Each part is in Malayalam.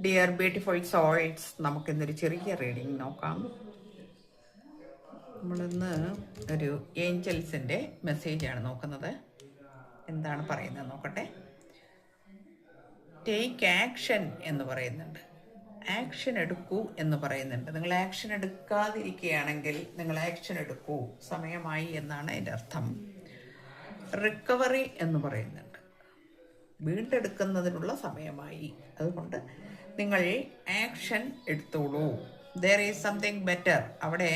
ഡിയർ ബ്യൂട്ടിഫുൾ സോൾസ്, നമുക്കിന്നൊരു ചെറിയ റീഡിങ് നോക്കാം. നമ്മളിന്ന് ഒരു ഏഞ്ചൽസിൻ്റെ മെസ്സേജാണ് നോക്കുന്നത്. എന്താണ് പറയുന്നത് നോക്കട്ടെ. ടേക്ക് ആക്ഷൻ എന്ന് പറയുന്നുണ്ട്. ആക്ഷൻ എടുക്കൂ എന്ന് പറയുന്നുണ്ട്. നിങ്ങൾ ആക്ഷൻ എടുക്കാതിരിക്കുകയാണെങ്കിൽ നിങ്ങൾ ആക്ഷൻ എടുക്കൂ, സമയമായി എന്നാണ് അതിൻ്റെ അർത്ഥം. റിക്കവറി എന്ന് പറയുന്നുണ്ട്. വീണ്ടെടുക്കുന്നതിനുള്ള സമയമായി. അതുകൊണ്ട് നിങ്ങൾ ആക്ഷൻ എടുത്തോളൂ. There is something better. അവിടെ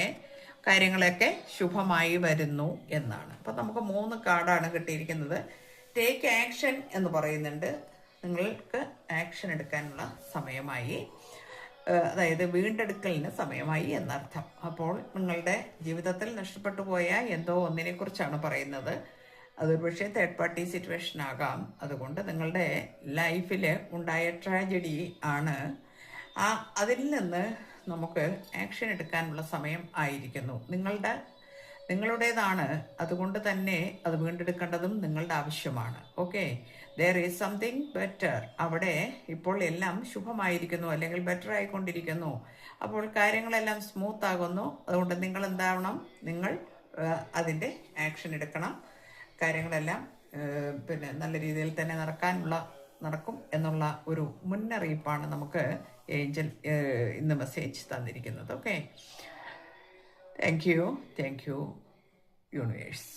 കാര്യങ്ങളൊക്കെ ശുഭമായി വരുന്നു എന്നാണ്. അപ്പം നമുക്ക് 3 കാർഡാണ് കിട്ടിയിരിക്കുന്നത്. ടേക്ക് ആക്ഷൻ എന്ന് പറയുന്നുണ്ട്. നിങ്ങൾക്ക് ആക്ഷൻ എടുക്കാനുള്ള സമയമായി, അതായത് വീണ്ടെടുക്കലിന് സമയമായി എന്നർത്ഥം. അപ്പോൾ നിങ്ങളുടെ ജീവിതത്തിൽ നഷ്ടപ്പെട്ടു പോയ എന്തോ ഒന്നിനെക്കുറിച്ചാണ് പറയുന്നത്. അതൊരു പക്ഷേ തേർഡ് പാർട്ടി സിറ്റുവേഷൻ ആകാം. അതുകൊണ്ട് നിങ്ങളുടെ ലൈഫിൽ ഉണ്ടായ ട്രാജഡി ആണ്. അതിൽ നിന്ന് നമുക്ക് ആക്ഷൻ എടുക്കാനുള്ള സമയം ആയിരിക്കുന്നു. നിങ്ങളുടേതാണ്. അതുകൊണ്ട് തന്നെ അത് വീണ്ടെടുക്കേണ്ടതും നിങ്ങളുടെ ആവശ്യമാണ്. Okay, there is something better. അവിടെ ഇപ്പോൾ എല്ലാം ശുഭമായിരിക്കുന്നു, അല്ലെങ്കിൽ ബെറ്റർ ആയിക്കൊണ്ടിരിക്കുന്നു. അപ്പോൾ കാര്യങ്ങളെല്ലാം സ്മൂത്ത് ആകുന്നു. അതുകൊണ്ട് നിങ്ങൾ എന്താവണം? നിങ്ങൾ അതിൻ്റെ ആക്ഷൻ എടുക്കണം. കാര്യങ്ങളെല്ലാം നല്ല രീതിയിൽ തന്നെ നടക്കും എന്നുള്ള ഒരു മുന്നറിയിപ്പാണ് നമുക്ക് ഏഞ്ചൽ ഇന്ന് മെസ്സേജ് തന്നിരിക്കുന്നത്. Okay, thank you universe.